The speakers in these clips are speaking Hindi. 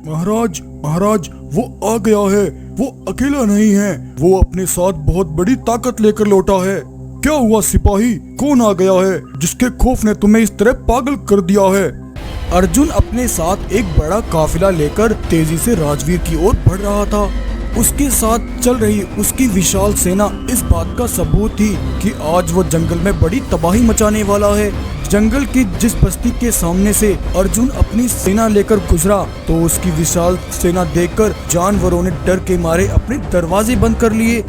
महाराज महाराज, वो आ गया है। वो अकेला नहीं है, वो अपने साथ बहुत बड़ी ताकत लेकर लौटा है। क्या हुआ सिपाही, कौन आ गया है जिसके खौफ ने तुम्हें इस तरह पागल कर दिया है? अर्जुन अपने साथ एक बड़ा काफिला लेकर तेजी से राजवीर की ओर बढ़ रहा था। उसके साथ चल रही उसकी विशाल सेना इस बात का सबूत थी कि आज वो जंगल में बड़ी तबाही मचाने वाला है। जंगल की जिस बस्ती के सामने से अर्जुन अपनी सेना लेकर गुजरा तो उसकी विशाल सेना देखकर जानवरों ने डर के मारे अपने दरवाजे बंद कर लिए।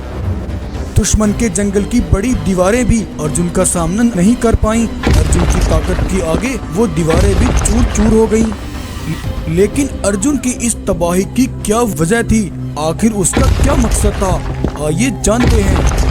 दुश्मन के जंगल की बड़ी दीवारें भी अर्जुन का सामना नहीं कर पाईं। अर्जुन की ताकत के आगे वो दीवारें भी चूर चूर हो गईं। लेकिन अर्जुन की इस तबाही की क्या वजह थी? आखिर उसका क्या मकसद था? आइए जानते हैं।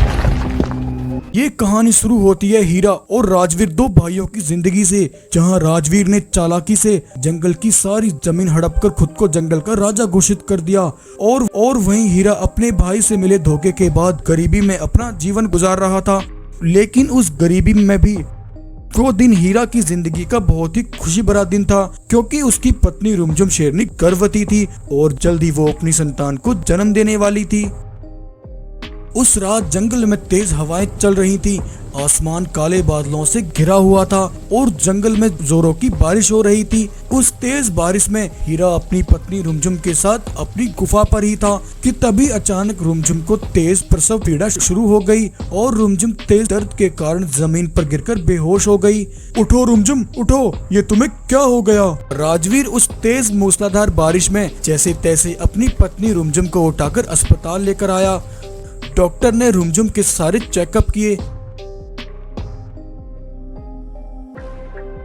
ये कहानी शुरू होती है हीरा और राजवीर, दो भाइयों की जिंदगी से, जहां राजवीर ने चालाकी से जंगल की सारी जमीन हड़पकर खुद को जंगल का राजा घोषित कर दिया और वहीं हीरा अपने भाई से मिले धोखे के बाद गरीबी में अपना जीवन गुजार रहा था। लेकिन उस गरीबी में भी वो दिन हीरा की जिंदगी का बहुत ही खुशी भरा दिन था, क्योंकि उसकी पत्नी रुमझुम शेरनी गर्भवती थी और जल्दी वो अपनी संतान को जन्म देने वाली थी। उस रात जंगल में तेज हवाएं चल रही थी, आसमान काले बादलों से घिरा हुआ था और जंगल में जोरों की बारिश हो रही थी। उस तेज बारिश में हीरा अपनी पत्नी रुमझुम के साथ अपनी गुफा पर ही था कि तभी अचानक रुमझुम को तेज प्रसव पीड़ा शुरू हो गई और रुमझुम तेज दर्द के कारण जमीन पर गिरकर बेहोश हो गई। उठो रुमझुम उठो, ये तुम्हें क्या हो गया? राजवीर उस तेज मूसलाधार बारिश में जैसे तैसे अपनी पत्नी रुमझुम को उठाकर अस्पताल लेकर आया। डॉक्टर ने रुमझुम के सारे चेकअप किए।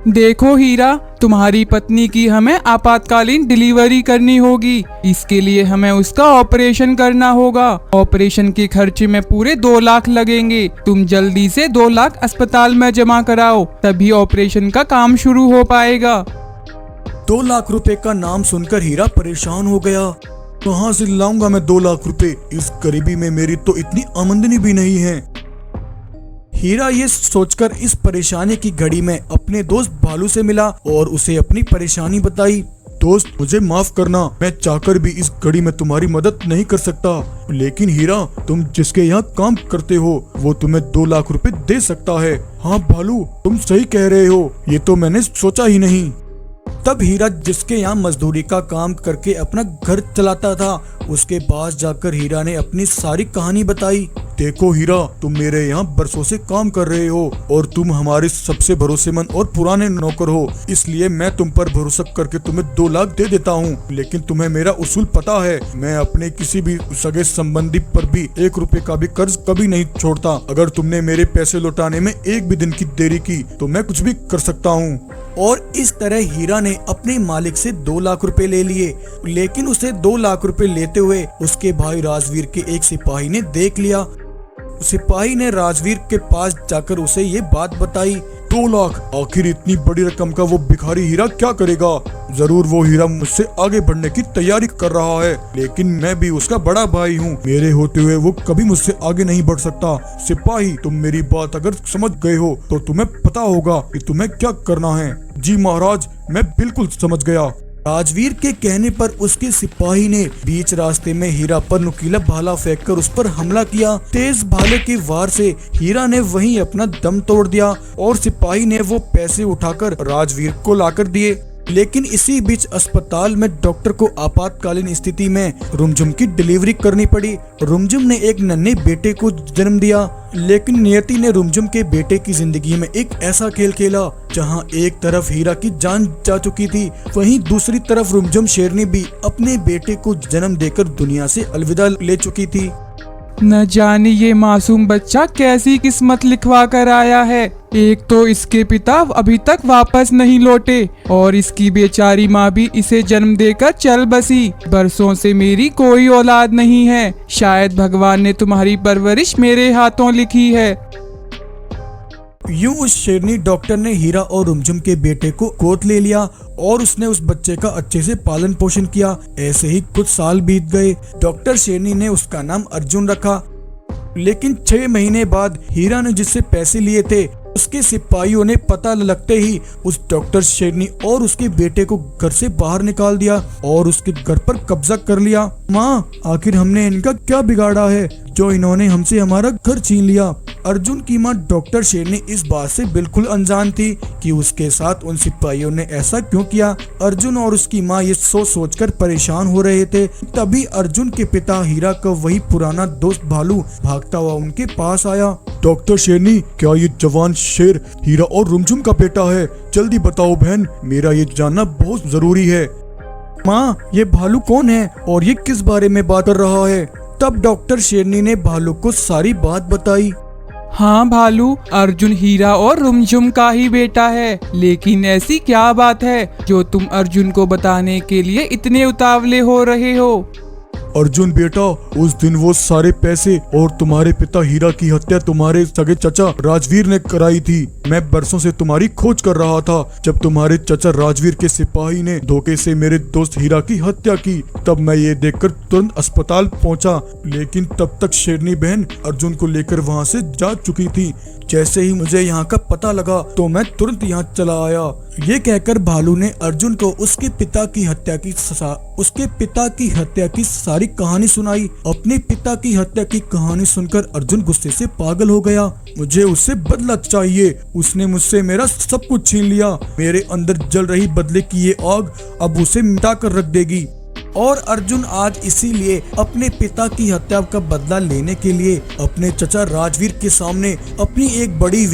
देखो हीरा, तुम्हारी पत्नी की हमें आपातकालीन डिलीवरी करनी होगी। इसके लिए हमें उसका ऑपरेशन करना होगा। ऑपरेशन के खर्चे में पूरे 2 लाख लगेंगे। तुम जल्दी से 2 लाख अस्पताल में जमा कराओ, तभी ऑपरेशन का काम शुरू हो पाएगा। 2 लाख रुपए का नाम सुनकर हीरा परेशान हो गया। कहाँ से लाऊंगा मैं 2 लाख रुपए? इस गरीबी में मेरी तो इतनी आमदनी भी नहीं है। हीरा ये सोचकर इस परेशानी की घड़ी में अपने दोस्त भालू से मिला और उसे अपनी परेशानी बताई। दोस्त, मुझे माफ करना, मैं चाहकर भी इस घड़ी में तुम्हारी मदद नहीं कर सकता। लेकिन हीरा, तुम जिसके यहाँ काम करते हो वो तुम्हें 2 लाख रुपए दे सकता है। हाँ भालू, तुम सही कह रहे हो, ये तो मैंने सोचा ही नहीं। तब हीरा, जिसके यहाँ मजदूरी का काम करके अपना घर चलाता था, उसके पास जाकर हीरा ने अपनी सारी कहानी बताई। देखो हीरा, तुम मेरे यहाँ बरसों से काम कर रहे हो और तुम हमारे सबसे भरोसेमंद और पुराने नौकर हो, इसलिए मैं तुम पर भरोसा करके तुम्हें 2 लाख दे देता हूँ। लेकिन तुम्हें मेरा उसूल पता है, मैं अपने किसी भी सगे संबंधी पर भी 1 रुपए का भी कर्ज कभी नहीं छोड़ता। अगर तुमने मेरे पैसे लौटाने में 1 भी दिन की देरी की तो मैं कुछ भी कर सकता हूँ। और इस तरह हीरा ने अपने मालिक से 2 लाख रुपए ले लिए। लेकिन उसे 2 लाख रुपए लेते हुए उसके भाई राजवीर के एक सिपाही ने देख लिया। सिपाही ने राजवीर के पास जाकर उसे ये बात बताई। 2 लाख, आखिर इतनी बड़ी रकम का वो भिखारी हीरा क्या करेगा? जरूर वो हीरा मुझसे आगे बढ़ने की तैयारी कर रहा है, लेकिन मैं भी उसका बड़ा भाई हूँ। मेरे होते हुए वो कभी मुझसे आगे नहीं बढ़ सकता। सिपाही, तुम मेरी बात अगर समझ गए हो तो तुम्हें पता होगा कि तुम्हें क्या करना है। जी महाराज, मैं बिल्कुल समझ गया। राजवीर के कहने पर उसके सिपाही ने बीच रास्ते में हीरा पर नुकीला भाला फेंककर उस पर हमला किया। तेज भाले के वार से हीरा ने वहीं अपना दम तोड़ दिया और सिपाही ने वो पैसे उठाकर राजवीर को लाकर दिए। लेकिन इसी बीच अस्पताल में डॉक्टर को आपातकालीन स्थिति में रुमझुम की डिलीवरी करनी पड़ी। रुमझुम ने एक नन्हे बेटे को जन्म दिया, लेकिन नियति ने रुमझुम के बेटे की जिंदगी में एक ऐसा खेल खेला जहां एक तरफ हीरा की जान जा चुकी थी, वहीं दूसरी तरफ रुमझुम शेरनी भी अपने बेटे को जन्म देकर दुनिया से अलविदा ले चुकी थी। न जाने ये मासूम बच्चा कैसी किस्मत लिखवा कर आया है। एक तो इसके पिता अभी तक वापस नहीं लौटे और इसकी बेचारी माँ भी इसे जन्म देकर चल बसी। बरसों से मेरी कोई औलाद नहीं है। शायद भगवान ने तुम्हारी परवरिश मेरे हाथों लिखी है। यूं उस शेरनी डॉक्टर ने हीरा और रुमझुम के बेटे को गोद ले लिया और उसने उस बच्चे का अच्छे से पालन पोषण किया। ऐसे ही कुछ साल बीत गए। डॉक्टर शेरनी ने उसका नाम अर्जुन रखा। लेकिन 6 महीने बाद हीरा ने जिससे पैसे लिए थे उसके सिपाहियों ने पता लगते ही उस डॉक्टर शेरनी और उसके बेटे को घर से बाहर निकाल दिया और उसके घर पर कब्जा कर लिया। माँ, आखिर हमने इनका क्या बिगाड़ा है जो इन्होंने हमसे हमारा घर छीन लिया। अर्जुन की माँ डॉक्टर शेरनी इस बात से बिल्कुल अनजान थी कि उसके साथ उन सिपाहियों ने ऐसा क्यों किया। अर्जुन और उसकी माँ ये सोचकर परेशान हो रहे थे। तभी अर्जुन के पिता हीरा का वही पुराना दोस्त भालू भागता हुआ उनके पास आया। डॉक्टर शेरनी, क्या ये जवान शेर हीरा और रुमझुम का बेटा है? जल्दी बताओ बहन, मेरा ये जानना बहुत जरूरी है। माँ, ये भालू कौन है और ये किस बारे में बात कर रहा है? तब डॉक्टर शेरनी ने भालू को सारी बात बताई। हाँ भालू, अर्जुन हीरा और रुमझुम का ही बेटा है। लेकिन ऐसी क्या बात है जो तुम अर्जुन को बताने के लिए इतने उतावले हो रहे हो? अर्जुन बेटा, उस दिन वो सारे पैसे और तुम्हारे पिता हीरा की हत्या तुम्हारे सगे चचा राजवीर ने कराई थी। मैं बरसों से तुम्हारी खोज कर रहा था। जब तुम्हारे चचा राजवीर के सिपाही ने धोखे से मेरे दोस्त हीरा की हत्या की, तब मैं ये देखकर तुरंत अस्पताल पहुंचा। लेकिन तब तक शेरनी बहन अर्जुन को लेकर वहां से जा चुकी थी। जैसे ही मुझे यहाँ का पता लगा तो मैं तुरंत यहाँ चला आया। ये कहकर भालू ने अर्जुन को उसके पिता की हत्या की सारी कहानी सुनाई। अपने पिता की हत्या की कहानी सुनकर अर्जुन गुस्से से पागल हो गया। मुझे उससे बदला चाहिए। उसने मुझसे मेरा सब कुछ छीन लिया। मेरे अंदर जल रही बदले की ये आग अब उसे मिटा कर रख देगी। और अर्जुन आज इसीलिए अपने पिता की हत्या का बदला लेने के लिए अपने चचा राजवीर के सामने अपनी एक बड़ी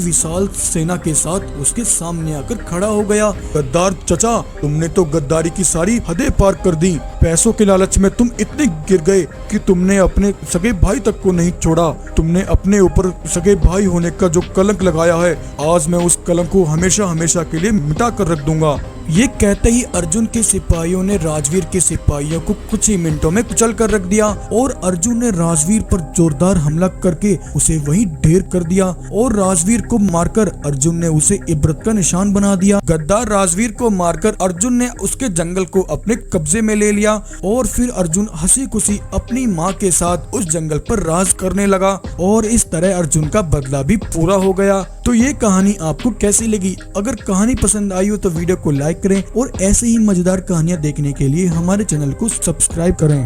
विशाल सेना के साथ उसके सामने आकर खड़ा हो गया। गद्दार चचा, तुमने तो गद्दारी की सारी हदें पार कर दी। पैसों के लालच में तुम इतने गिर गए कि तुमने अपने सगे भाई तक को नहीं छोड़ा। तुमने अपने ऊपर सगे भाई होने का जो कलंक लगाया है, आज मैं उस कलंक को हमेशा हमेशा के लिए मिटा कर रख दूंगा। ये कहते ही अर्जुन के सिपाहियों ने राजवीर के सिपाहियों को कुछ ही मिनटों में कुचल कर रख दिया और अर्जुन ने राजवीर पर जोरदार हमला करके उसे वहीं ढेर कर दिया और राजवीर को मारकर अर्जुन ने उसे इबरत का निशान बना दिया। गद्दार राजवीर को मारकर अर्जुन ने उसके जंगल को अपने कब्जे में ले लिया और फिर अर्जुन हंसी खुशी अपनी माँ के साथ उस जंगल पर राज करने लगा और इस तरह अर्जुन का बदला भी पूरा हो गया। तो ये कहानी आपको कैसी लगी? अगर कहानी पसंद आई हो तो वीडियो को लाइक करें और ऐसे ही मजेदार कहानियां देखने के लिए हमारे चैनल को सब्सक्राइब करें।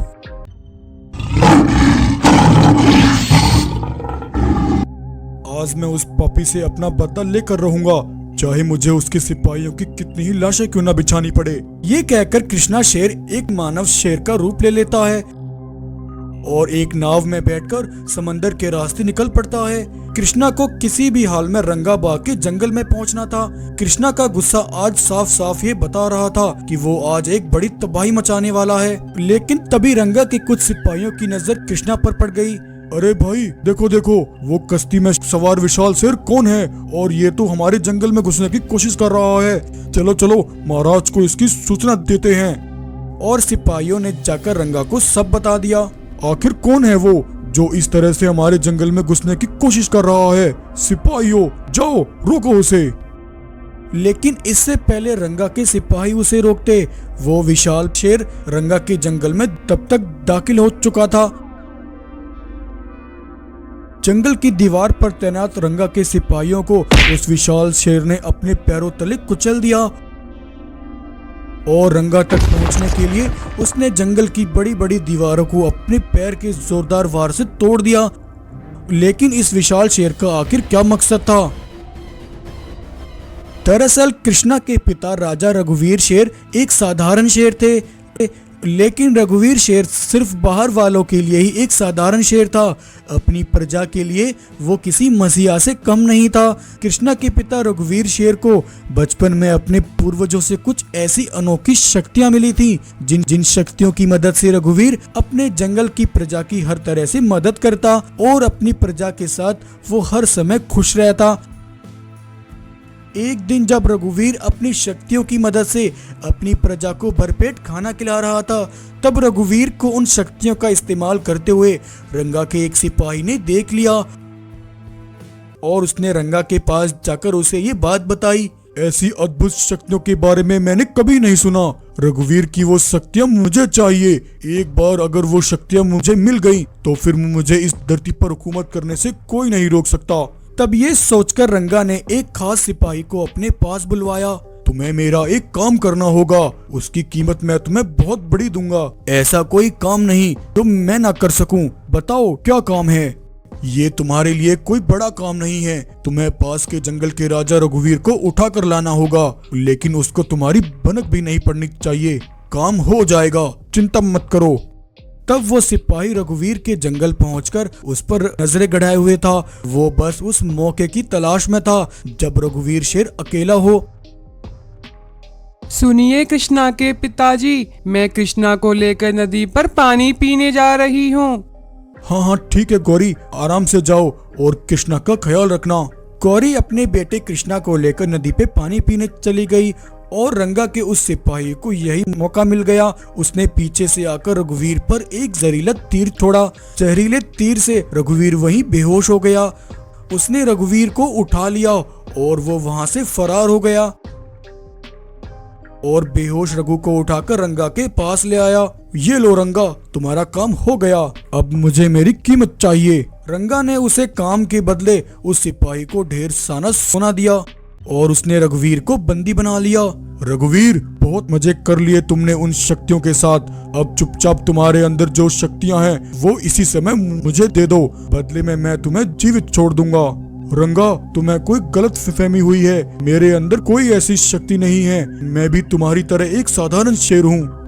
आज मैं उस पापी से अपना बदला लेकर रहूंगा, चाहे मुझे उसके सिपाहियों की कितनी ही लाशें क्यों न बिछानी पड़े। ये कहकर कृष्णा शेर एक मानव शेर का रूप ले लेता है और एक नाव में बैठकर समंदर के रास्ते निकल पड़ता है। कृष्णा को किसी भी हाल में रंगा बाग के जंगल में पहुंचना था। कृष्णा का गुस्सा आज साफ साफ ये बता रहा था कि वो आज एक बड़ी तबाही मचाने वाला है। लेकिन तभी रंगा के कुछ सिपाहियों की नजर कृष्णा पर पड़ गई। अरे भाई, देखो देखो, वो कश्ती में सवार विशाल शेर कौन है और ये तो हमारे जंगल में घुसने की कोशिश कर रहा है। चलो चलो, महाराज को इसकी सूचना देते हैं। और सिपाहियों ने जाकर रंगा को सब बता दिया। आखिर कौन है वो जो इस तरह से हमारे जंगल में घुसने की कोशिश कर रहा है? सिपाहियों, जाओ रोको उसे। लेकिन इससे पहले रंगा के सिपाही उसे रोकते। वो विशाल शेर रंगा के जंगल में तब तक दाखिल हो चुका था। जंगल की दीवार पर तैनात रंगा के सिपाहियों को उस विशाल शेर ने अपने पैरों तले कुचल दिया और रंगा तक पहुंचने के लिए उसने जंगल की बड़ी बड़ी दीवारों को अपने पैर के जोरदार वार से तोड़ दिया। लेकिन इस विशाल शेर का आखिर क्या मकसद था? दरअसल कृष्णा के पिता राजा रघुवीर शेर एक साधारण शेर थे, लेकिन रघुवीर शेर सिर्फ बाहर वालों के लिए ही एक साधारण शेर था। अपनी प्रजा के लिए वो किसी मसीहा से कम नहीं था। कृष्णा के पिता रघुवीर शेर को बचपन में अपने पूर्वजों से कुछ ऐसी अनोखी शक्तियां मिली थी जिन शक्तियों की मदद से रघुवीर अपने जंगल की प्रजा की हर तरह से मदद करता और अपनी प्रजा के साथ वो हर समय खुश रहता। एक दिन जब रघुवीर अपनी शक्तियों की मदद से अपनी प्रजा को भरपेट खाना खिला रहा था, तब रघुवीर को उन शक्तियों का इस्तेमाल करते हुए रंगा के एक सिपाही ने देख लिया और उसने रंगा के पास जाकर उसे ये बात बताई। ऐसी अद्भुत शक्तियों के बारे में मैंने कभी नहीं सुना। रघुवीर की वो शक्तियां मुझे चाहिए। एक बार अगर वो शक्तियां मुझे मिल गई तो फिर मुझे इस धरती पर हुकूमत करने से कोई नहीं रोक सकता। तब ये सोचकर रंगा ने एक खास सिपाही को अपने पास बुलवाया। तुम्हें मेरा एक काम करना होगा, उसकी कीमत मैं तुम्हें बहुत बड़ी दूंगा। ऐसा कोई काम नहीं जो मैं ना कर सकूं। बताओ क्या काम है? ये तुम्हारे लिए कोई बड़ा काम नहीं है। तुम्हें पास के जंगल के राजा रघुवीर को उठा कर लाना होगा, लेकिन उसको तुम्हारी भनक भी नहीं पड़नी चाहिए। काम हो जाएगा, चिंता मत करो। तब वो सिपाही रघुवीर के जंगल पहुंचकर उस पर नजरें गड़ाए हुए था। वो बस उस मौके की तलाश में था जब रघुवीर शेर अकेला हो। सुनिए कृष्णा के पिताजी, मैं कृष्णा को लेकर नदी पर पानी पीने जा रही हूँ। हाँ ठीक है गौरी, आराम से जाओ और कृष्णा का ख्याल रखना। गौरी अपने बेटे कृष्णा को लेकर नदी पे पानी पीने चली गई और रंगा के उस सिपाही को यही मौका मिल गया। उसने पीछे से आकर रघुवीर पर एक जहरीला तीर छोड़ा। जहरीले तीर से रघुवीर वहीं बेहोश हो गया। उसने रघुवीर को उठा लिया और वो वहां से फरार हो गया और बेहोश रघु को उठाकर रंगा के पास ले आया। ये लो रंगा, तुम्हारा काम हो गया, अब मुझे मेरी कीमत चाहिए। रंगा ने उसे काम के बदले उस सिपाही को ढेर सारा सोना दिया और उसने रघुवीर को बंदी बना लिया। रघुवीर, बहुत मजे कर लिए तुमने उन शक्तियों के साथ। अब चुपचाप तुम्हारे अंदर जो शक्तियां हैं वो इसी समय मुझे दे दो, बदले में मैं तुम्हें जीवित छोड़ दूंगा। रंगा, तुम्हें कोई गलत फहमी हुई है, मेरे अंदर कोई ऐसी शक्ति नहीं है। मैं भी तुम्हारी तरह एक साधारण शेर हूँ।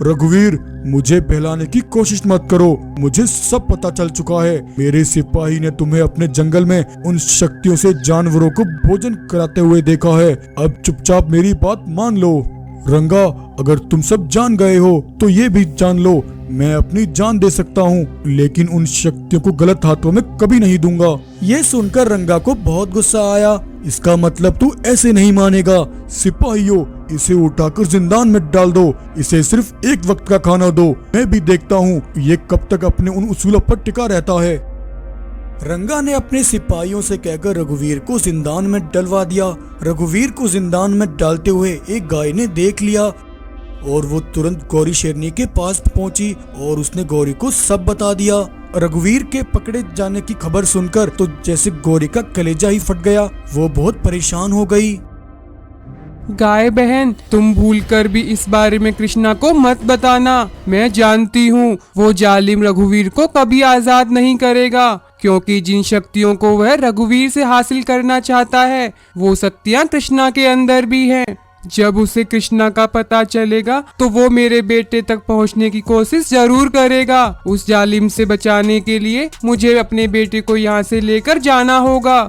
रघुवीर, मुझे बहलाने की कोशिश मत करो, मुझे सब पता चल चुका है। मेरे सिपाही ने तुम्हें अपने जंगल में उन शक्तियों से जानवरों को भोजन कराते हुए देखा है। अब चुपचाप मेरी बात मान लो। रंगा, अगर तुम सब जान गए हो तो ये भी जान लो, मैं अपनी जान दे सकता हूँ, लेकिन उन शक्तियों को गलत हाथों में कभी नहीं दूंगा। ये सुनकर रंगा को बहुत गुस्सा आया। इसका मतलब तू ऐसे नहीं मानेगा। सिपाहियों, इसे उठाकर जिंदान में डाल दो, इसे सिर्फ एक वक्त का खाना दो, मैं भी देखता हूँ ये कब तक अपने उन उसूलों पर टिका रहता है। रंगा ने अपने सिपाहियों से कहकर रघुवीर को जिंदान में डलवा दिया। रघुवीर को जिंदान में डालते हुए एक गाय ने देख लिया और वो तुरंत गौरी शेरनी के पास पहुंची और उसने गौरी को सब बता दिया। रघुवीर के पकड़े जाने की खबर सुनकर तो जैसे गौरी का कलेजा ही फट गया। वो बहुत परेशान हो गई। गाय बहन, तुम भूलकर भी इस बारे में कृष्णा को मत बताना। मैं जानती हूँ वो जालिम रघुवीर को कभी आजाद नहीं करेगा, क्योंकि जिन शक्तियों को वह रघुवीर से हासिल करना चाहता है वो शक्तियाँ कृष्णा के अंदर भी हैं। जब उसे कृष्णा का पता चलेगा तो वो मेरे बेटे तक पहुंचने की कोशिश जरूर करेगा। उस जालिम से बचाने के लिए मुझे अपने बेटे को यहाँ से लेकर जाना होगा।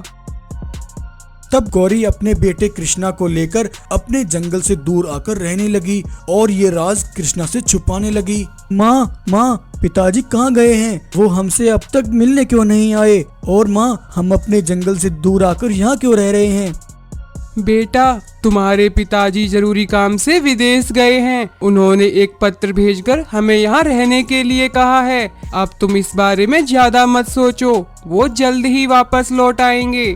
तब गौरी अपने बेटे कृष्णा को लेकर अपने जंगल से दूर आकर रहने लगी और ये राज कृष्णा से छुपाने लगी। माँ, पिताजी कहाँ गए हैं? वो हमसे अब तक मिलने क्यों नहीं आए? और माँ, हम अपने जंगल से दूर आकर यहाँ क्यों रह रहे हैं? बेटा, तुम्हारे पिताजी जरूरी काम से विदेश गए हैं। उन्होंने एक पत्र भेजकर हमें यहाँ रहने के लिए कहा है। अब तुम इस बारे में ज्यादा मत सोचो, वो जल्द ही वापस लौट आएंगे।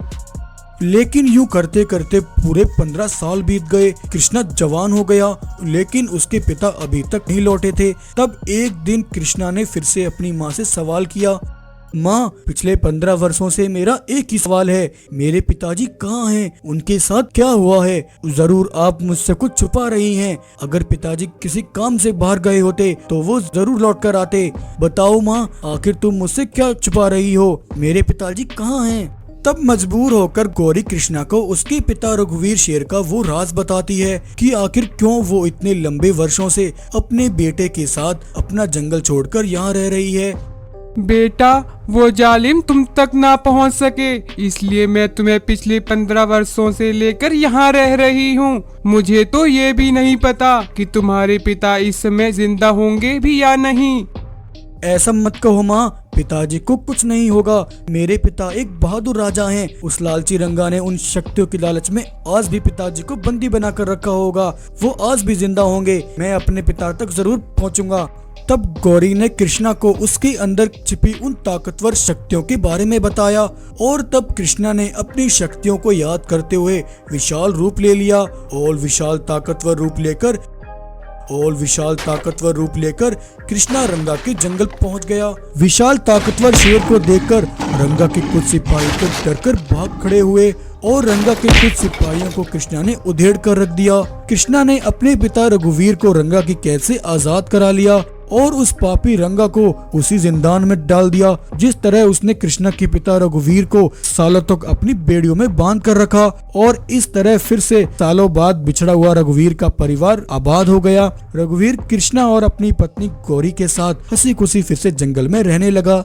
लेकिन यूं करते करते पूरे 15 साल बीत गए। कृष्णा जवान हो गया, लेकिन उसके पिता अभी तक नहीं लौटे थे। तब एक दिन कृष्णा ने फिर से अपनी माँ से सवाल किया। माँ, पिछले 15 वर्षों से मेरा एक ही सवाल है, मेरे पिताजी कहाँ हैं? उनके साथ क्या हुआ है? जरूर आप मुझसे कुछ छुपा रही हैं। अगर पिताजी किसी काम से बाहर गए होते तो वो जरूर लौट कर आते। बताओ माँ, आखिर तुम मुझसे क्या छुपा रही हो? मेरे पिताजी कहाँ हैं? तब मजबूर होकर गौरी कृष्णा को उसके पिता रघुवीर शेर का वो राज बताती है कि आखिर क्यों वो इतने लंबे वर्षों से अपने बेटे के साथ अपना जंगल छोड़कर यहाँ रह रही है। बेटा, वो जालिम तुम तक ना पहुंच सके, इसलिए मैं तुम्हें पिछले 15 वर्षों से लेकर यहाँ रह रही हूँ। मुझे तो ये भी नहीं पता कि तुम्हारे पिता इस समय जिंदा होंगे भी या नहीं। ऐसा मत कहो माँ, पिताजी को कुछ नहीं होगा। मेरे पिता एक बहादुर राजा हैं। उस लालची रंगा ने उन शक्तियों की लालच में आज भी पिताजी को बंदी बनाकर रखा होगा। वो आज भी जिंदा होंगे। मैं अपने पिता तक जरूर पहुँचूंगा। तब गौरी ने कृष्णा को उसके अंदर छिपी उन ताकतवर शक्तियों के बारे में बताया और तब कृष्णा ने अपनी शक्तियों को याद करते हुए विशाल रूप ले लिया और विशाल ताकतवर रूप लेकर और विशाल ताकतवर रूप लेकर कृष्णा रंगा के जंगल पहुंच गया। विशाल ताकतवर शेर को देखकर रंगा के कुछ सिपाही तो डरकर भाग खड़े हुए और रंगा के कुछ सिपाहियों को कृष्णा ने उधेड़ कर रख दिया। कृष्णा ने अपने पिता रघुवीर को रंगा की कैद से आजाद करा लिया और उस पापी रंगा को उसी जिंदान में डाल दिया जिस तरह उसने कृष्णा के पिता रघुवीर को सालों तक अपनी बेड़ियों में बांध कर रखा। और इस तरह फिर से सालों बाद बिछड़ा हुआ रघुवीर का परिवार आबाद हो गया। रघुवीर कृष्णा और अपनी पत्नी गौरी के साथ हंसी खुशी फिर से जंगल में रहने लगा।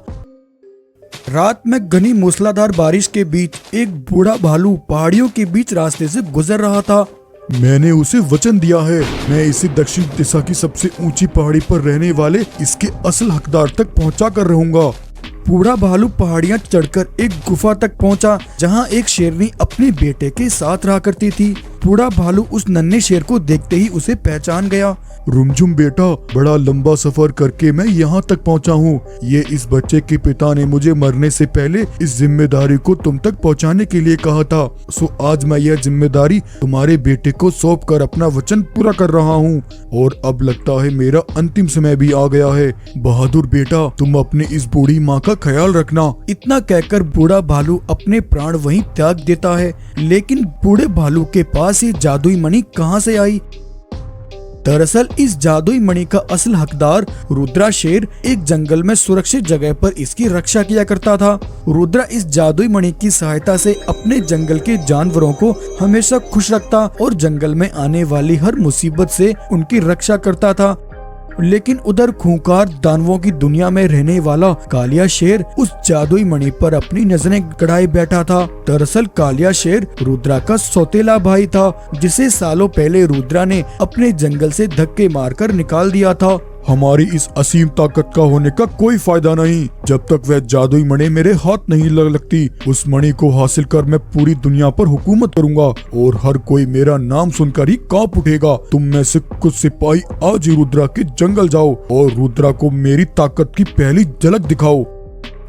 रात में घनी मूसलाधार बारिश के बीच एक बूढ़ा भालू पहाड़ियों के बीच रास्ते से गुजर रहा था। मैंने उसे वचन दिया है, मैं इसे दक्षिण दिशा की सबसे ऊंची पहाड़ी पर रहने वाले इसके असल हकदार तक पहुंचा कर रहूंगा। बूढ़ा भालू पहाड़ियां चढ़कर एक गुफा तक पहुंचा जहां एक शेरनी अपने बेटे के साथ रहा करती थी। बूढ़ा भालू उस नन्हे शेर को देखते ही उसे पहचान गया। रुमझुम बेटा, बड़ा लंबा सफर करके मैं यहाँ तक पहुँचा हूँ। ये इस बच्चे के पिता ने मुझे मरने से पहले इस जिम्मेदारी को तुम तक पहुँचाने के लिए कहा था। सो आज मैं यह जिम्मेदारी तुम्हारे बेटे को सौंप कर अपना वचन पूरा कर रहा हूँ और अब लगता है मेरा अंतिम समय भी आ गया है। बहादुर बेटा, तुम अपनी इस बूढ़ी माँ का ख्याल रखना। इतना कहकर बूढ़ा भालू अपने प्राण वहीं त्याग देता है। लेकिन बूढ़े भालू के पास ये जादुई मणि कहाँ से आई? दरअसल इस जादुई मणि का असल हकदार रुद्रा शेर एक जंगल में सुरक्षित जगह पर इसकी रक्षा किया करता था। रुद्रा इस जादुई मणि की सहायता से अपने जंगल के जानवरों को हमेशा खुश रखता और जंगल में आने वाली हर मुसीबत से उनकी रक्षा करता था। लेकिन उधर खूंखार दानवों की दुनिया में रहने वाला कालिया शेर उस जादुई मणि पर अपनी नजरें गड़ाए बैठा था। दरअसल कालिया शेर रुद्रा का सौतेला भाई था जिसे सालों पहले रुद्रा ने अपने जंगल से धक्के मारकर निकाल दिया था। हमारी इस असीम ताकत का होने का कोई फायदा नहीं जब तक वह जादुई मणि मेरे हाथ नहीं लगती। उस मणि को हासिल कर मैं पूरी दुनिया पर हुकूमत करूंगा और हर कोई मेरा नाम सुनकर ही कांप उठेगा। तुम में से कुछ सिपाही आज ही रुद्रा के जंगल जाओ और रुद्रा को मेरी ताकत की पहली झलक दिखाओ।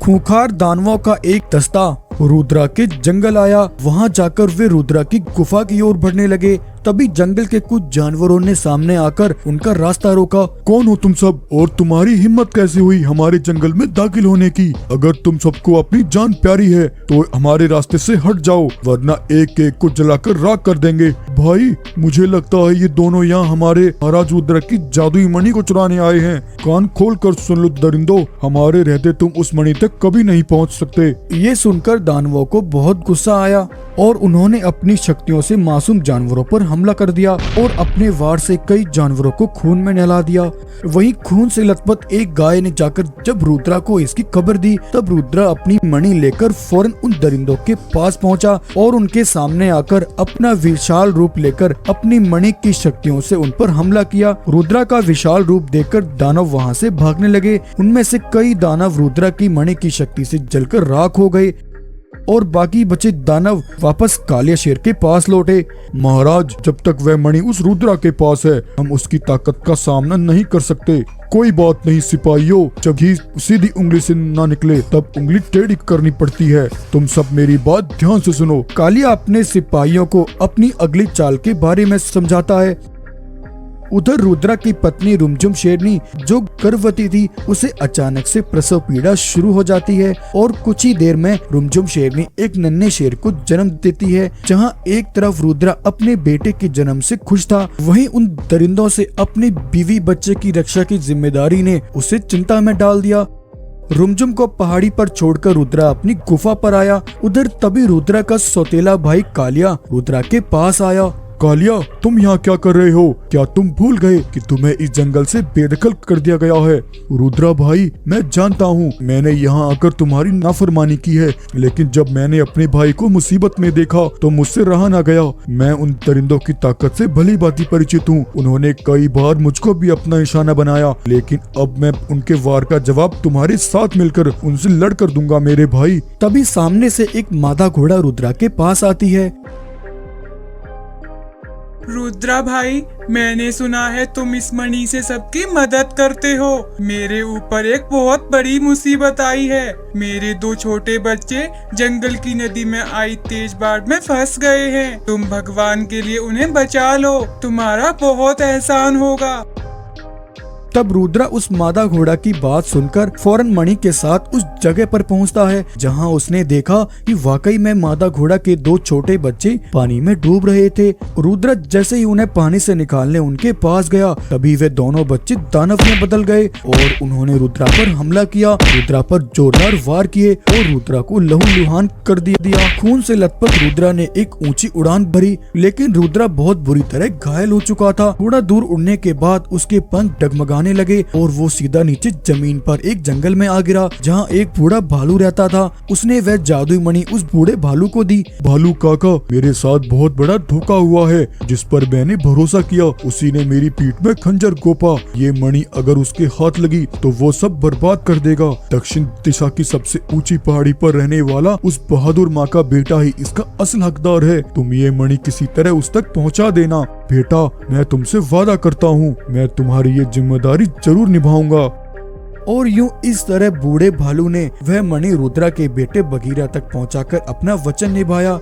खूंखार दानवों का एक दस्ता रुद्रा के जंगल आया। वहां जाकर वे रुद्रा की गुफा की ओर बढ़ने लगे। तभी जंगल के कुछ जानवरों ने सामने आकर उनका रास्ता रोका। कौन हो तुम सब और तुम्हारी हिम्मत कैसे हुई हमारे जंगल में दाखिल होने की? अगर तुम सबको अपनी जान प्यारी है तो हमारे रास्ते से हट जाओ वरना एक एक को जलाकर राख कर देंगे। भाई, मुझे लगता है ये दोनों यहाँ हमारे महाराज रुद्र की जादुई मणि को चुराने आए हैं। कान खोल कर सुन लो दरिंदो, हमारे रहते तुम उस मणि तक कभी नहीं पहुँच सकते। ये सुनकर दानवों को बहुत गुस्सा आया और उन्होंने अपनी शक्तियों से मासूम जानवरों पर हमला कर दिया और अपने वार से कई जानवरों को खून में नहला दिया। वहीं खून से लथपथ एक गाय ने जाकर जब रुद्रा को इसकी खबर दी तब रुद्रा अपनी मणि लेकर फौरन उन दरिंदों के पास पहुंचा और उनके सामने आकर अपना विशाल रूप लेकर अपनी मणि की शक्तियों से उन पर हमला किया। रुद्रा का विशाल रूप देखकर दानव वहां से भागने लगे। उनमें से कई दानव रुद्रा की मणि की शक्ति से जलकर राख हो गए और बाकी बचे दानव वापस कालिया शेर के पास लौटे। महाराज, जब तक वह मणि उस रुद्रा के पास है हम उसकी ताकत का सामना नहीं कर सकते। कोई बात नहीं सिपाहियों, जब ही सीधी उंगली से ना निकले तब उंगली टेढ़ी करनी पड़ती है। तुम सब मेरी बात ध्यान से सुनो। कालिया अपने सिपाहियों को अपनी अगली चाल के बारे में समझाता है। उधर रुद्रा की पत्नी रुमझुम शेरनी जो गर्भवती थी उसे अचानक से प्रसव पीड़ा शुरू हो जाती है और कुछ ही देर में रुमझुम शेरनी एक नन्हे शेर को जन्म देती है। जहां एक तरफ रुद्रा अपने बेटे के जन्म से खुश था, वहीं उन दरिंदों से अपनी बीवी बच्चे की रक्षा की जिम्मेदारी ने उसे चिंता में डाल दिया। रुमझुम को पहाड़ी पर छोड़कर रुद्रा अपनी गुफा पर आया। उधर तभी रुद्रा का सौतेला भाई कालिया रुद्रा के पास आया। कालिया, तुम यहाँ क्या कर रहे हो? क्या तुम भूल गए कि तुम्हें इस जंगल से बेदखल कर दिया गया है? रुद्रा भाई, मैं जानता हूँ मैंने यहाँ आकर तुम्हारी नाफरमानी की है, लेकिन जब मैंने अपने भाई को मुसीबत में देखा तो मुझसे रहा ना गया। मैं उन दरिंदों की ताकत से भली भांति परिचित हूँ। उन्होंने कई बार मुझको भी अपना निशाना बनाया, लेकिन अब मैं उनके वार का जवाब तुम्हारे साथ मिलकर उनसे लड़ कर दूंगा मेरे भाई। तभी सामने से एक मादा घोड़ा रुद्रा के पास आती है। रुद्रा भाई, मैंने सुना है तुम इस मणि से सबकी मदद करते हो। मेरे ऊपर एक बहुत बड़ी मुसीबत आई है। मेरे 2 छोटे बच्चे जंगल की नदी में आई तेज बाढ़ में फंस गए हैं। तुम भगवान के लिए उन्हें बचा लो, तुम्हारा बहुत एहसान होगा। तब रुद्रा उस मादा घोड़ा की बात सुनकर फौरन मणि के साथ उस जगह पर पहुंचता है जहां उसने देखा कि वाकई में मादा घोड़ा के 2 छोटे बच्चे पानी में डूब रहे थे। रुद्रा जैसे ही उन्हें पानी से निकालने उनके पास गया, तभी वे दोनों बच्चे दानव में बदल गए और उन्होंने रुद्रा पर हमला किया। रुद्रा पर जोरदार वार किए और रुद्रा को लहूलुहान कर दिया। खून से लथपथ रुद्रा ने एक ऊंची उड़ान भरी, लेकिन रुद्रा बहुत बुरी तरह घायल हो चुका था। थोड़ा दूर उड़ने के बाद उसके पंख डगमगाने लगे और वो सीधा नीचे जमीन पर एक जंगल में आ गिरा जहां एक बूढ़ा भालू रहता था। उसने वह जादुई मणि उस बूढ़े भालू को दी। भालू काका, मेरे साथ बहुत बड़ा धोखा हुआ है। जिस पर मैंने भरोसा किया उसी ने मेरी पीठ में खंजर घोंपा। ये मणि अगर उसके हाथ लगी तो वो सब बर्बाद कर देगा। दक्षिण दिशा की सबसे ऊंची पहाड़ी पर रहने वाला उस बहादुर माँ का बेटा ही इसका असल हकदार है। तुम ये मणि किसी तरह उस तक पहुँचा देना। बेटा, मैं तुमसे वादा करता हूँ, मैं तुम्हारी ये जिम्मेदारी जरूर निभाऊंगा। और यूं इस तरह बूढ़े भालू ने वह मणि रुद्रा के बेटे बगीरा तक पहुंचाकर अपना वचन निभाया।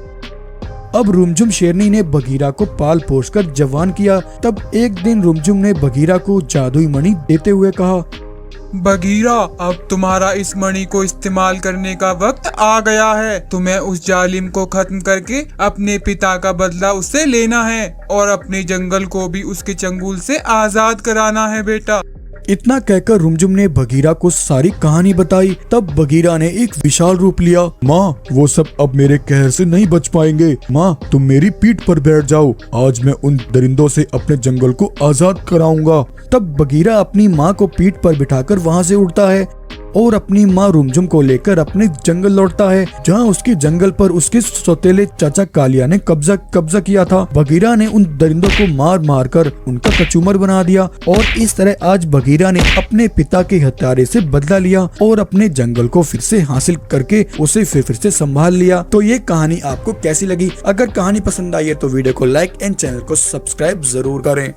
अब रुमझुम शेरनी ने बगीरा को पाल पोस कर जवान किया। तब एक दिन रुमझुम ने बगीरा को जादुई मणि देते हुए कहा, बगीरा, अब तुम्हारा इस मणि को इस्तेमाल करने का वक्त आ गया है। तुम्हें उस जालिम को खत्म करके अपने पिता का बदला उससे लेना है और अपने जंगल को भी उसके चंगुल से आजाद कराना है बेटा। इतना कहकर रुमझुम ने बगीरा को सारी कहानी बताई। तब बगीरा ने एक विशाल रूप लिया। माँ, वो सब अब मेरे कहर से नहीं बच पाएंगे। माँ, तुम मेरी पीठ पर बैठ जाओ। आज मैं उन दरिंदों से अपने जंगल को आजाद कराऊंगा। तब बगीरा अपनी माँ को पीठ पर बिठाकर वहाँ से उड़ता है और अपनी माँ रुमझुम को लेकर अपने जंगल लौटता है जहाँ उसके जंगल पर उसके सौतेले चाचा कालिया ने कब्जा किया था। बगीरा ने उन दरिंदों को मार मार कर उनका कचूमर बना दिया और इस तरह आज बगीरा ने अपने पिता के हत्यारे से बदला लिया और अपने जंगल को फिर से हासिल करके उसे फिर से संभाल लिया। तो ये कहानी आपको कैसी लगी? अगर कहानी पसंद आई है तो वीडियो को लाइक एंड चैनल को सब्सक्राइब जरूर करें।